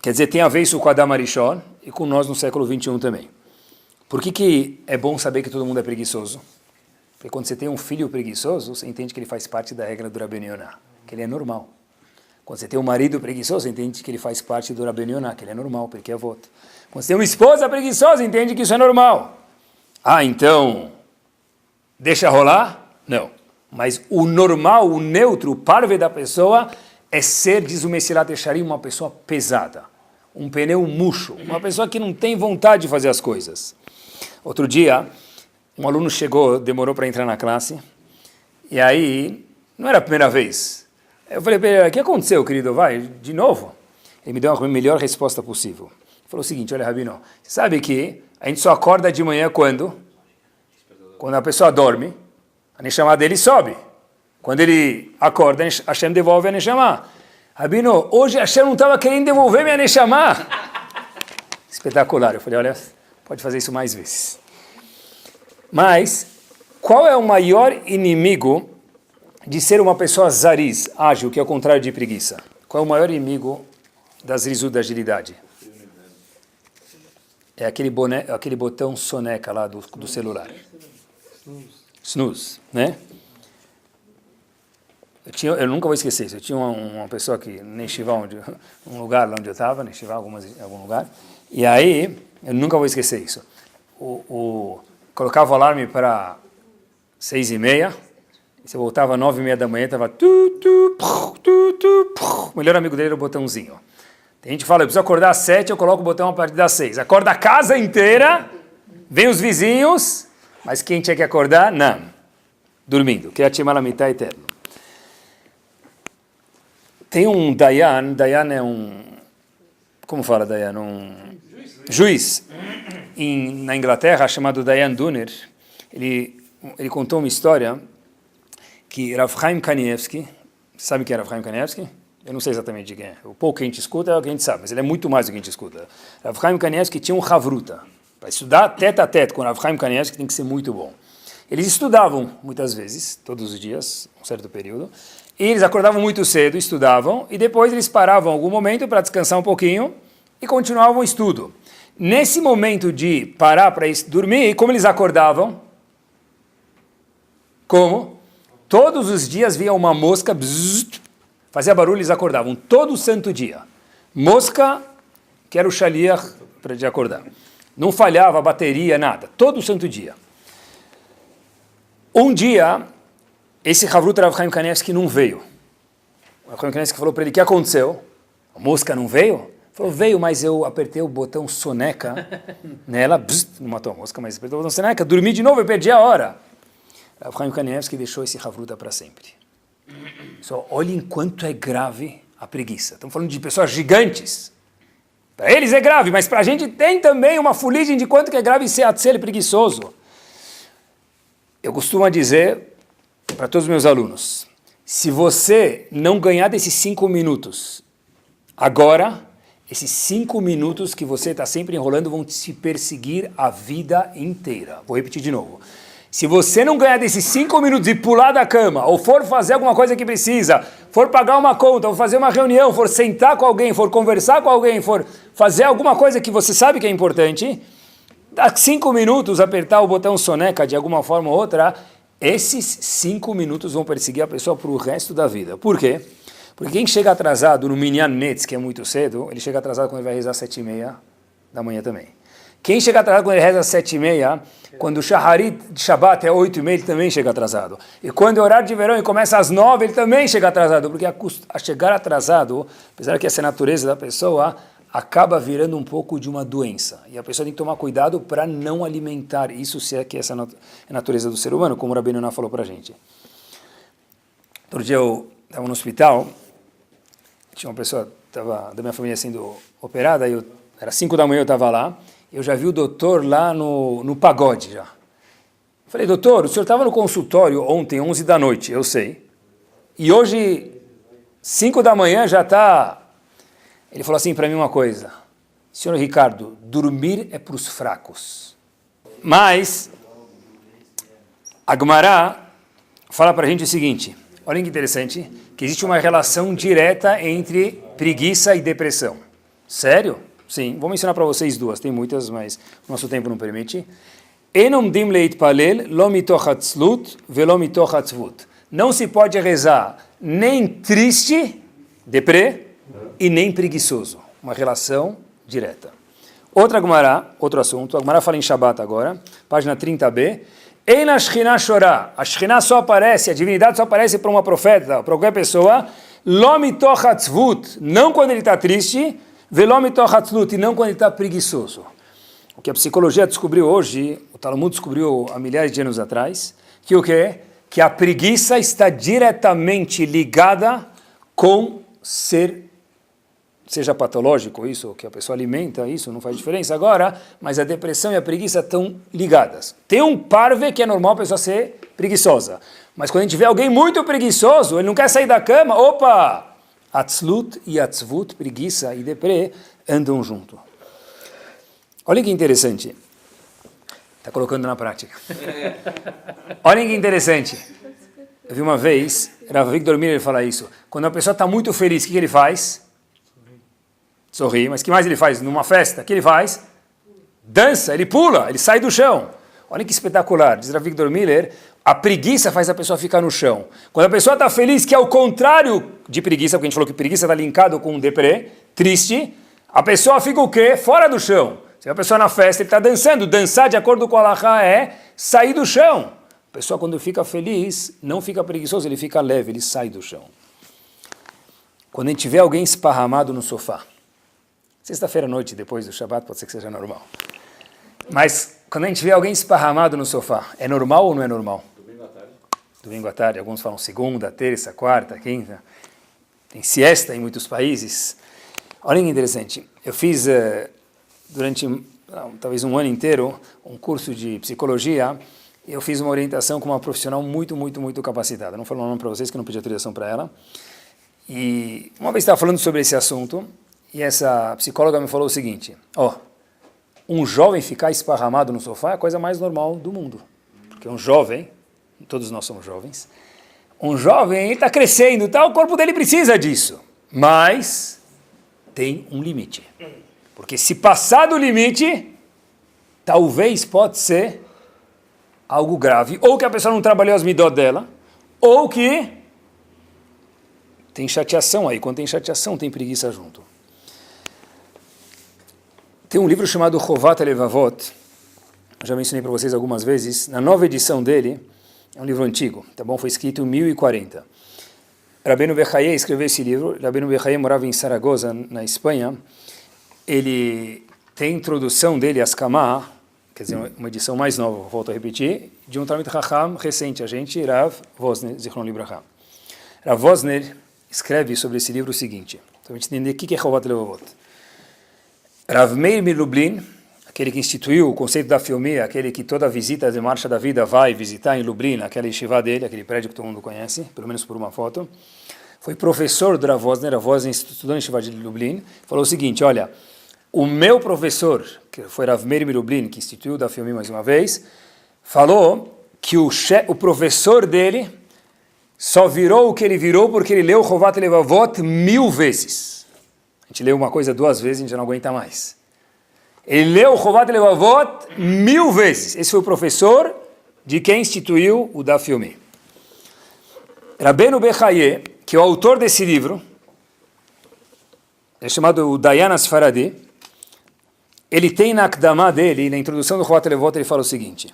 Quer dizer, tem a ver isso com Adam Arishon e com nós no século 21 também. Por que é bom saber que todo mundo é preguiçoso? Porque quando você tem um filho preguiçoso, você entende que ele faz parte da regra do Rabbi Yonah, que ele é normal. Quando você tem um marido preguiçoso, entende que ele faz parte do Rabbeinu Yonah, que ele é normal, porque é voto. Quando você tem uma esposa preguiçosa, entende que isso é normal. Ah, então, deixa rolar? Não. Mas o normal, o neutro, o parve da pessoa é ser, diz o Mesilat Yesharim, uma pessoa pesada. Um pneu murcho. Uma pessoa que não tem vontade de fazer as coisas. Outro dia, um aluno chegou, demorou para entrar na classe, e aí, não era a primeira vez. Eu falei para ele, o que aconteceu, querido? Vai, de novo? Ele me deu a melhor resposta possível. Ele falou o seguinte, olha, Rabino, você sabe que a gente só acorda de manhã quando? Quando a pessoa dorme, a Neshama dele sobe. Quando ele acorda, Hashem devolve a Neshama. Rabino, hoje Hashem não estava querendo devolver minha Neshama. Espetacular. Eu falei, olha, pode fazer isso mais vezes. Mas, qual é o maior inimigo de ser uma pessoa zariz, ágil, que é o contrário de preguiça? Qual é o maior inimigo da zrizut, da agilidade? É aquele botão soneca lá do celular. Snooze, né? Eu nunca vou esquecer isso. Eu tinha uma pessoa que, nem Shiva, um lugar lá onde eu estava, nem Shiva, em algum lugar, e aí, eu nunca vou esquecer isso. Colocava o alarme para 6h30, e você voltava às 9h30 da manhã, estava o melhor amigo dele era o botãozinho. Tem gente que fala, eu preciso acordar às 7, eu coloco o botão a partir das 6. Acorda a casa inteira, vem os vizinhos, mas quem tinha que acordar? Não. Dormindo. Que é a eterno. Tem um Dayan é um... Como fala Dayan? Um juiz. Na Inglaterra, chamado Dayan Dunner, ele contou uma história que Rav Chaim Kanievsky, sabe quem é Rav Chaim Kanievsky? Eu não sei exatamente de quem é. O pouco que a gente escuta é o que a gente sabe, mas ele é muito mais do que a gente escuta. Rav Chaim Kanievsky tinha um Havruta. Para estudar tete a tete com Rav Chaim Kanievsky tem que ser muito bom. Eles estudavam muitas vezes, todos os dias, um certo período, e eles acordavam muito cedo, estudavam, e depois eles paravam algum momento para descansar um pouquinho e continuavam o estudo. Nesse momento de parar para dormir, como eles acordavam? Como? Todos os dias via uma mosca, bzzzt, fazia barulho e eles acordavam, todo santo dia. Mosca, que era o shaliach para de acordar. Não falhava a bateria, nada, todo santo dia. Um dia, esse Havrut Rav Chaim Kanievsky não veio. O Rav Chaim Kanievsky falou para ele, o que aconteceu? A mosca não veio? Ele falou, veio, mas eu apertei o botão soneca nela, não matou a mosca, mas apertou o botão soneca, dormi de novo, eu perdi a hora. O Rav Chaim Kanievsky deixou esse Havruta para sempre. Só olhem quanto é grave a preguiça. Estamos falando de pessoas gigantes. Para eles é grave, mas para a gente tem também uma fuligem de quanto que é grave ser atzel preguiçoso. Eu costumo dizer para todos os meus alunos, se você não ganhar desses 5 minutos, agora, esses 5 minutos que você está sempre enrolando vão te perseguir a vida inteira. Vou repetir de novo. Se você não ganhar desses 5 minutos e pular da cama, ou for fazer alguma coisa que precisa, for pagar uma conta, ou fazer uma reunião, for sentar com alguém, for conversar com alguém, for fazer alguma coisa que você sabe que é importante, dá 5 minutos, apertar o botão soneca de alguma forma ou outra, esses 5 minutos vão perseguir a pessoa para o resto da vida. Por quê? Porque quem chega atrasado no Minyan Netz, que é muito cedo, ele chega atrasado quando ele vai rezar às 7h30 da manhã também. Quem chega atrasado quando ele reza às 7h30, quando o Shaharit de Shabbat é 8h30, ele também chega atrasado. E quando é horário de verão e começa às 9h, ele também chega atrasado. Porque a chegar atrasado, apesar que essa é a natureza da pessoa, acaba virando um pouco de uma doença. E a pessoa tem que tomar cuidado para não alimentar isso, se é que essa é a natureza do ser humano, como o Rabbeinu Yonah falou para a gente. Outro dia eu estava no hospital, tinha uma pessoa da minha família sendo operada, era 5 da manhã, eu estava lá, eu já vi o doutor lá no pagode já. Falei, doutor, o senhor estava no consultório ontem, 11 da noite, eu sei, e hoje, 5 da manhã já está... Ele falou assim para mim uma coisa, senhor Ricardo, dormir é para os fracos. Mas, a Gemara fala para a gente o seguinte, olha que interessante, que existe uma relação direta entre preguiça e depressão. Sério? Sim, vou mencionar para vocês duas, tem muitas, mas nosso tempo não permite. Enomdim leitpalel, lo mitoch hatzlut, velo mitoch hatzvut. Não se pode rezar nem triste deprê e nem preguiçoso. Uma relação direta. Outra Gemara, outro assunto, a Gemara fala em Shabbat agora, página 30b. Ein a Shekhinah chorá. A Shekhinah só aparece, a divindade só aparece para uma profeta, para qualquer pessoa. Lo mitoch hatzvut, não quando ele está triste, velo mitoch hatzlut, e não quando ele está preguiçoso. O que a psicologia descobriu hoje, o Talmud descobriu há milhares de anos atrás, que o quê? Que a preguiça está diretamente ligada com seja patológico isso, que a pessoa alimenta isso, não faz diferença agora, mas a depressão e a preguiça estão ligadas. Tem um parve que é normal a pessoa ser preguiçosa, mas quando a gente vê alguém muito preguiçoso, ele não quer sair da cama, opa! Atzlut e atzvut, preguiça e deprê, andam junto. Olha que interessante. Está colocando na prática. Olha que interessante. Eu vi uma vez, Rav Victor Miller falar isso. Quando a pessoa está muito feliz, o que ele faz? Sorri. Mas o que mais ele faz? Numa festa, o que ele faz? Dança, ele pula, ele sai do chão. Olha que espetacular. Diz Rav Victor Miller, a preguiça faz a pessoa ficar no chão. Quando a pessoa está feliz, que é o contrário de preguiça, porque a gente falou que preguiça está linkado com deprê, triste, a pessoa fica o quê? Fora do chão. Se a pessoa na festa, ele está dançando. Dançar, de acordo com a Halakha, é sair do chão. A pessoa, quando fica feliz, não fica preguiçoso, ele fica leve, ele sai do chão. Quando a gente vê alguém esparramado no sofá, sexta-feira à noite, depois do Shabbat, pode ser que seja normal. Mas, quando a gente vê alguém esparramado no sofá, é normal ou não é normal? Domingo à tarde. Domingo à tarde, alguns falam segunda, terça, quarta, quinta. Tem siesta em muitos países. Olha que interessante. Eu fiz... durante talvez um ano inteiro, um curso de psicologia, eu fiz uma orientação com uma profissional muito capacitada. Não vou falar o nome para vocês, que eu não pedi autorização para ela. E uma vez estava falando sobre esse assunto, e essa psicóloga me falou o seguinte, um jovem ficar esparramado no sofá é a coisa mais normal do mundo. Porque um jovem, todos nós somos jovens, um jovem, ele está crescendo, o corpo dele precisa disso. Mas tem um limite. Porque se passar do limite, talvez pode ser algo grave, ou que a pessoa não trabalhou as midot dela, ou que tem chateação aí. Quando tem chateação, tem preguiça junto. Tem um livro chamado Chovat Levavot, já mencionei para vocês algumas vezes, na nova edição dele, é um livro antigo, tá bom? Foi escrito em 1040. Rabbeinu Bechaye escreveu esse livro. Rabbeinu Bechaye morava em Saragoza, na Espanha. Ele tem a introdução dele, Askamah, quer dizer, uma edição mais nova, volto a repetir, de um Talmid Chacham recente, a gente, Rav Vosner, Zichron Libraha. Rav Vosner escreve sobre esse livro o seguinte, para a gente entender o que é Chovat Levavot. Rav Meir Lublin, aquele que instituiu o conceito da filmia, aquele que toda visita de Marcha da Vida vai visitar em Lublin, aquela yeshiva dele, aquele prédio que todo mundo conhece, pelo menos por uma foto, foi professor do Rav Vosner estudou em yeshiva de Lublin, falou o seguinte, olha, o meu professor, que foi Rav Meir Lublin, que instituiu da filme mais uma vez, falou que o professor dele só virou o que ele virou porque ele leu Chovat Levavot 1000 vezes. A gente lê uma coisa 2 vezes, a gente já não aguenta mais. Ele leu Chovat Levavot 1000 vezes. Esse foi o professor de quem instituiu o Daf Yomi. Rabbeinu Bechaye, que é o autor desse livro, é chamado Dayan Asfaradi, ele tem na Akdamah dele, na introdução do Chovat Levavot, ele fala o seguinte,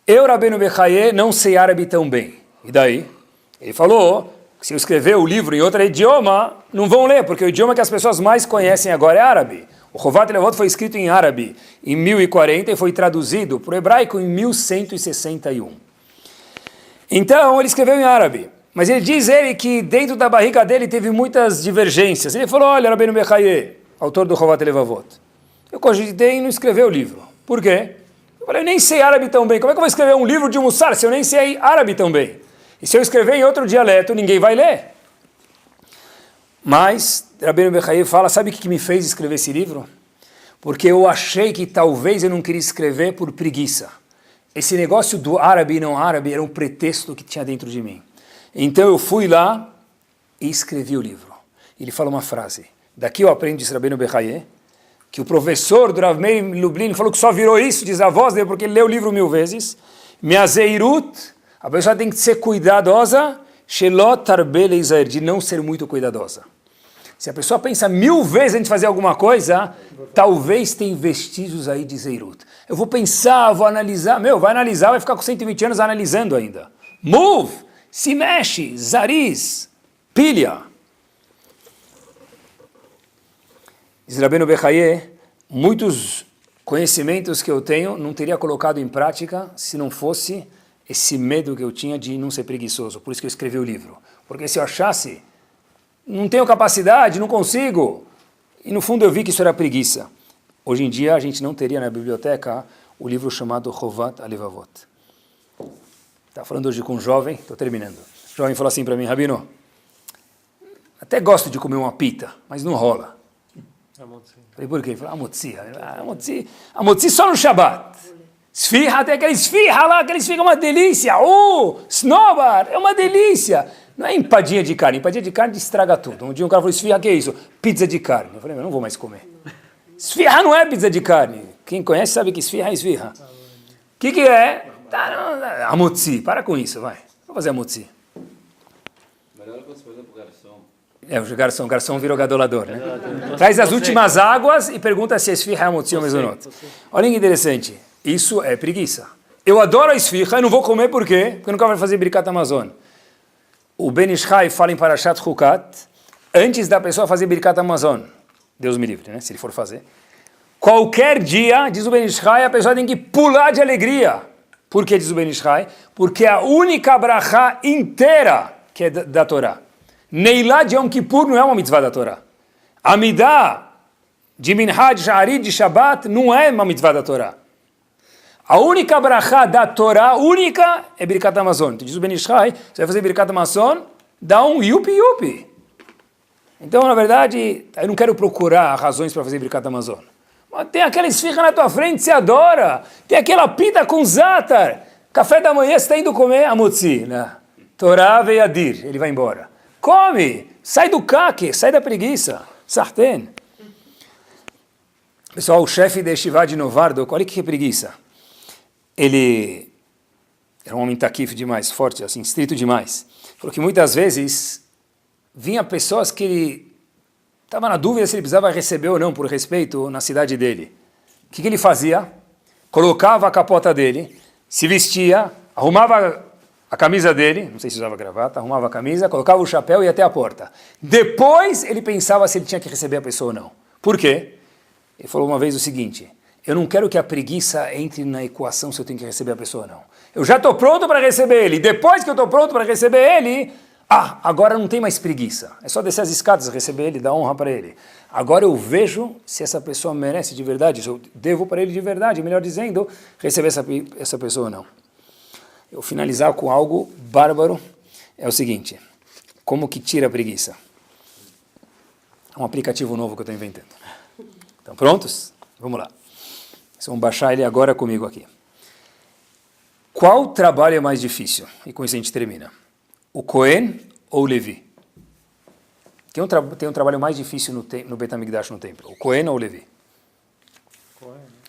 eu, Rabbeinu Bechaye, não sei árabe tão bem. E daí? Ele falou que se eu escrever o livro em outro idioma, não vão ler, porque o idioma que as pessoas mais conhecem agora é árabe. O Chovat Levavot foi escrito em árabe em 1040 e foi traduzido para o hebraico em 1161. Então, ele escreveu em árabe. Mas ele diz que dentro da barriga dele teve muitas divergências. Ele falou, olha, Rabbeinu Bechaye, autor do Chovat Levavot, eu cogitei em não escrever o livro. Por quê? Eu falei, eu nem sei árabe tão bem. Como é que eu vou escrever um livro de Mussar se eu nem sei árabe tão bem? E se eu escrever em outro dialeto, ninguém vai ler. Mas, Rabbeinu Bechaye fala, sabe o que me fez escrever esse livro? Porque eu achei que talvez eu não queria escrever por preguiça. Esse negócio do árabe e não árabe era um pretexto que tinha dentro de mim. Então eu fui lá e escrevi o livro. Ele fala uma frase. Daqui eu aprendo, diz Rabbeinu Bechaye, que o professor do Rav Meir Lublin falou que só virou isso, diz a voz dele, porque ele leu o livro 1000 vezes. Meazeirut, a pessoa tem que ser cuidadosa, Shelot tarbe leizaer, de não ser muito cuidadosa. Se a pessoa pensa 1000 vezes antes de fazer alguma coisa, talvez tenha vestígios aí de Zeirut. Eu vou pensar, vou analisar. Vai analisar, vai ficar com 120 anos analisando ainda. Move, se mexe, zariz, pilha. Diz Rabbeinu Bechaye, muitos conhecimentos que eu tenho não teria colocado em prática se não fosse esse medo que eu tinha de não ser preguiçoso. Por isso que eu escrevi o livro. Porque se eu achasse, não tenho capacidade, não consigo. E no fundo eu vi que isso era preguiça. Hoje em dia a gente não teria na biblioteca o livro chamado Chovat Alevavot. Estava falando hoje com um jovem, estou terminando. O jovem falou assim para mim, Rabino, até gosto de comer uma pita, mas não rola. Falei, por quê? Ele falou, amotzi só no Shabbat. Esfirra, tem aquele esfirra lá, aquele esfirra é uma delícia. Snowbar, é uma delícia. Não é empadinha de carne estraga tudo. Um dia um cara falou, esfirra, que é isso? Pizza de carne. Eu falei, eu não vou mais comer. Esfirra não é pizza de carne. Quem conhece sabe que esfirra é esfirra. O que é? Amotzi, para com isso, vai. Vou fazer amotzi. Melhor quando você faz pro garçom. O garçom virou gadolador, né? Traz as últimas águas e pergunta se a esfirra é amotzi ou mesonote. Olha que interessante. Isso é preguiça. Eu adoro a esfirra, eu não vou comer por quê? Porque eu nunca vou fazer Birkat Hamazon. O Ben Ish Chai fala em Parashat Chukat, antes da pessoa fazer Birkat Hamazon, Deus me livre, né? Se ele for fazer. Qualquer dia, diz o Ben Ish Chai, a pessoa tem que pular de alegria. Por que diz o Ben Ish Chai? Porque a única brachá inteira que é da Torá. Neilá de Yom Kippur não é uma mitzvah da Torá. Amidah de Minhá, de Sha'arit, de Shabbat, não é uma mitzvah da Torá. A única brachá da Torá, única, é Birkat Hamazon. Diz o Ben Ish Chai, você vai fazer Birkat Hamazon, dá um yupi-yupi. Então, na verdade, eu não quero procurar razões para fazer Birkat Hamazon. Mas tem aquela esfirra na tua frente, você adora. Tem aquela pita com zatar. Café da manhã, você está indo comer amotzi. Né? Torá veyadir, ele vai embora. Come, sai do caque, sai da preguiça. Sarten. Pessoal, o chefe de Yeshiva de Novardok, olha que preguiça. Ele era um homem taquif demais, forte, assim, estrito demais. Falou que muitas vezes vinha pessoas que ele estava na dúvida se ele precisava receber ou não por respeito na cidade dele. O que ele fazia? Colocava a capota dele, se vestia, arrumava a camisa dele, não sei se usava gravata, arrumava a camisa, colocava o chapéu e ia até a porta. Depois ele pensava se ele tinha que receber a pessoa ou não. Por quê? Ele falou uma vez o seguinte, eu não quero que a preguiça entre na equação se eu tenho que receber a pessoa ou não. Eu já estou pronto para receber ele, depois que eu estou pronto para receber ele, agora não tem mais preguiça. É só descer as escadas, receber ele, dar honra para ele. Agora eu vejo se essa pessoa merece de verdade, se eu devo para ele de verdade, melhor dizendo, receber essa pessoa ou não. Eu vou finalizar com algo bárbaro, é o seguinte, como que tira a preguiça? É um aplicativo novo que eu estou inventando. Estão prontos? Vamos lá. Vocês vão baixar ele agora comigo aqui. Qual trabalho é mais difícil? E com isso a gente termina. O Cohen ou o Levi? Tem um trabalho mais difícil no Beit HaMikdash, no templo. O Cohen ou o Levi?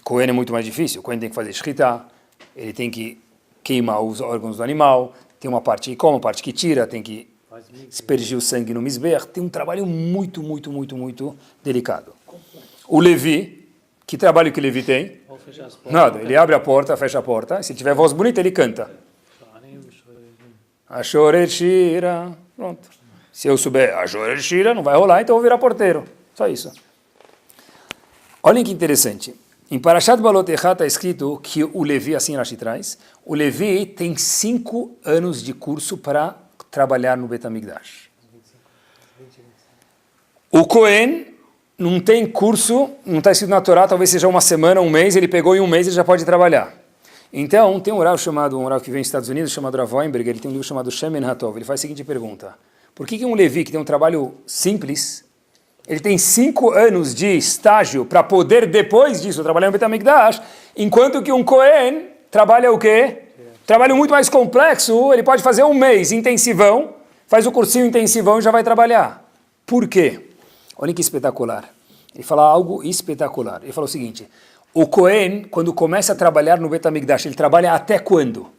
Cohen é muito mais difícil. O Cohen tem que fazer shritá, ele tem que queimar os órgãos do animal, tem uma parte que come, uma parte que tira, tem que aspergir o sangue no misber. Tem um trabalho muito, muito, muito, muito delicado. O Levi, que trabalho que o Levi tem? Nada, ele abre a porta, fecha a porta, e se tiver voz bonita, ele canta. Ashorer Shira, pronto. Se eu souber Ashorer Shira, não vai rolar, então eu vou virar porteiro. Só isso. Olhem que interessante. Em Parashat Balotechá está escrito que o Levi, assim Rashi traz, o Levi tem 5 anos de curso para trabalhar no Beit HaMikdash. O Cohen não tem curso, não está escrito na Torá, talvez seja uma semana, um mês, ele pegou em um mês e já pode trabalhar. Então, tem um Rav que vem dos Estados Unidos, chamado Rav Weinberg, ele tem um livro chamado Shemen Hatov, ele faz a seguinte pergunta, por que um Levi que tem um trabalho simples, ele tem 5 anos de estágio para poder, depois disso, trabalhar no Beit HaMikdash, enquanto que um Cohen trabalha o quê? Trabalho muito mais complexo, ele pode fazer um mês intensivão, faz o cursinho intensivão e já vai trabalhar. Por quê? Olha que espetacular. Ele fala algo espetacular. Ele falou o seguinte, o Cohen, quando começa a trabalhar no Beit HaMikdash, ele trabalha até quando?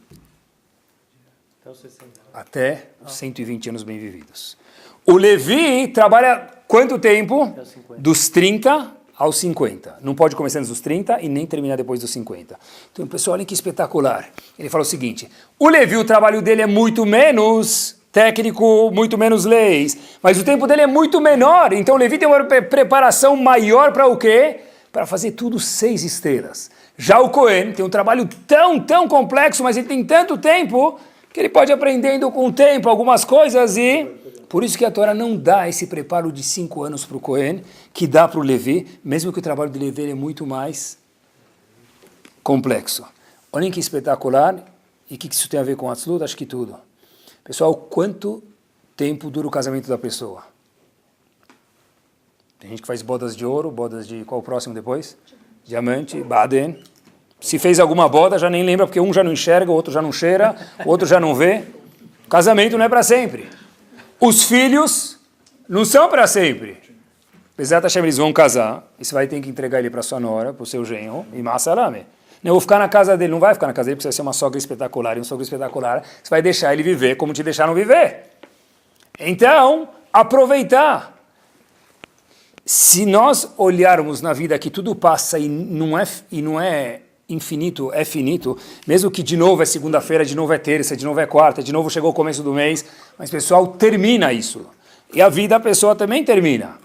até os 120 anos bem vividos. O Levi trabalha quanto tempo? Dos 30 aos 50. Não pode começar antes dos 30 e nem terminar depois dos 50. Então, pessoal, olha que espetacular. Ele fala o seguinte, o Levi, o trabalho dele é muito menos técnico, muito menos leis, mas o tempo dele é muito menor. Então, o Levi tem uma preparação maior para o quê? Para fazer tudo 6 estrelas. Já o Cohen tem um trabalho tão complexo, mas ele tem tanto tempo que ele pode ir aprendendo com o tempo algumas coisas e... Por isso que a Torá não dá esse preparo de 5 anos para o Cohen, que dá para o Levi, mesmo que o trabalho do Levi é muito mais complexo. Olhem que espetacular, e o que isso tem a ver com Atzlut? Acho que tudo. Pessoal, quanto tempo dura o casamento da pessoa? Tem gente que faz bodas de ouro, bodas de qual o próximo depois? Diamante, Baden. Se fez alguma boda, já nem lembra, porque um já não enxerga, o outro já não cheira, o outro já não vê. O casamento não é para sempre. Os filhos não são para sempre. Apesar de eles vão casar, e você vai ter que entregar ele para sua nora, para o seu genro, e massalame. Eu vou ficar na casa dele, não vai ficar na casa dele, porque você vai ser uma sogra espetacular, e um sogro espetacular, você vai deixar ele viver como te deixaram viver. Então, aproveitar. Se nós olharmos na vida que tudo passa e não é infinito, é finito, mesmo que de novo é segunda-feira, de novo é terça, de novo é quarta, de novo chegou o começo do mês, mas pessoal, termina isso. E a vida da pessoa também termina.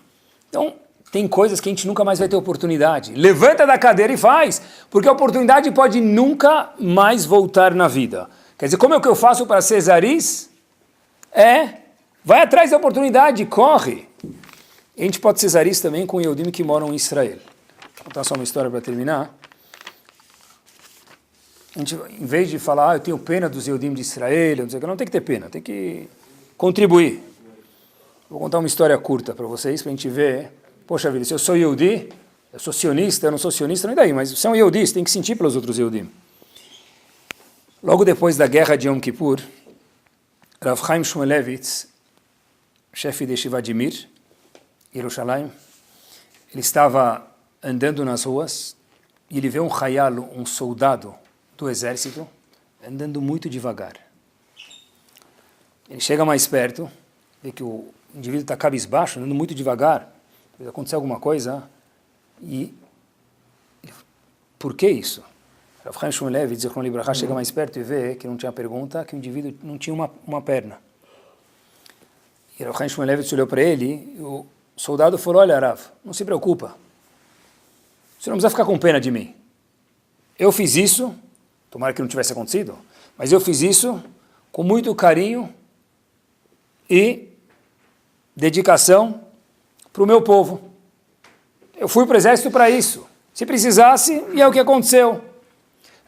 Então, tem coisas que a gente nunca mais vai ter oportunidade. Levanta da cadeira e faz, porque a oportunidade pode nunca mais voltar na vida. Quer dizer, como é o que eu faço para Cesaris? Vai atrás da oportunidade, corre. E a gente pode Cesaris também com Yehudim que moram em Israel. Vou contar só uma história para terminar. A gente, em vez de falar, eu tenho pena dos Yehudim de Israel, não tem que ter pena, tem que contribuir. Vou contar uma história curta para vocês, para a gente ver, poxa vida, se eu sou Yehudi, eu sou sionista, eu não sou sionista, não é daí, mas você é um Yehudi, você tem que sentir pelos outros Yehudim. Logo depois da guerra de Yom Kippur, Rav Chaim Shmulevitz, chefe de Yeshiva de Mir, Yerushalayim, ele estava andando nas ruas e ele vê um Hayal, um soldado do exército, andando muito devagar. Ele chega mais perto, vê que o indivíduo está cabisbaixo, andando muito devagar, aconteceu alguma coisa, e por que isso? Rav Chaim Shmulevitz, Zichron Libraha, chega mais perto e vê que não tinha pergunta, que o indivíduo não tinha uma perna. E Rav Chaim Shmulevitz olhou para ele, e o soldado falou, olha Rav, não se preocupa, você não precisa ficar com pena de mim. Eu fiz isso, tomara que não tivesse acontecido, mas eu fiz isso com muito carinho e dedicação para o meu povo. Eu fui para o exército para isso. Se precisasse, e é o que aconteceu.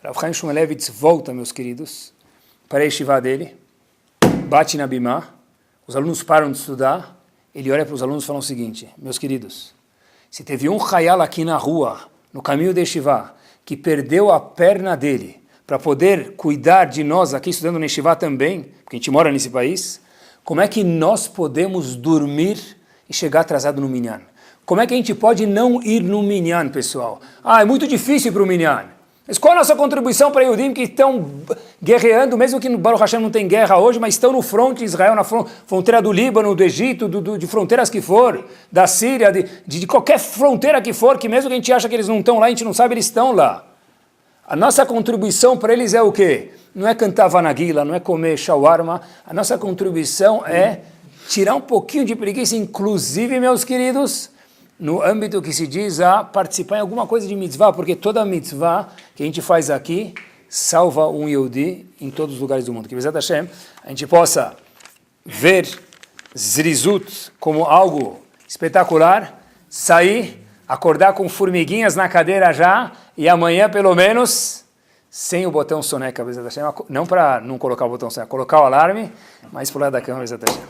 Rav Chaim Shmulevitz volta, meus queridos, para a yeshiva dele, bate na bimá, os alunos param de estudar, ele olha para os alunos e fala o seguinte, meus queridos, se teve um Hayal aqui na rua, no caminho de yeshiva, que perdeu a perna dele para poder cuidar de nós aqui estudando na yeshiva também, porque a gente mora nesse país, como é que nós podemos dormir e chegar atrasado no minyan? Como é que a gente pode não ir no minyan, pessoal? É muito difícil para o minyan. Mas qual a nossa contribuição para Yehudim que estão guerreando, mesmo que no Baruch Hashem não tem guerra hoje, mas estão no fronte de Israel, na fronteira do Líbano, do Egito, de fronteiras que for, da Síria, de qualquer fronteira que for, que mesmo que a gente acha que eles não estão lá, a gente não sabe, eles estão lá. A nossa contribuição para eles é o quê? Não é cantar vanaguila, não é comer shawarma, a nossa contribuição é tirar um pouquinho de preguiça, inclusive, meus queridos, no âmbito que se diz a participar em alguma coisa de mitzvah, porque toda mitzvah que a gente faz aqui salva um Yehudi em todos os lugares do mundo. Que Bezat Hashem, a gente possa ver Zrizut como algo espetacular, sair, acordar com formiguinhas na cadeira já, e amanhã pelo menos sem o botão soneca, Bezat Hashem, não para não colocar o botão soneca, colocar o alarme, mas pular da cama, Bezat Hashem.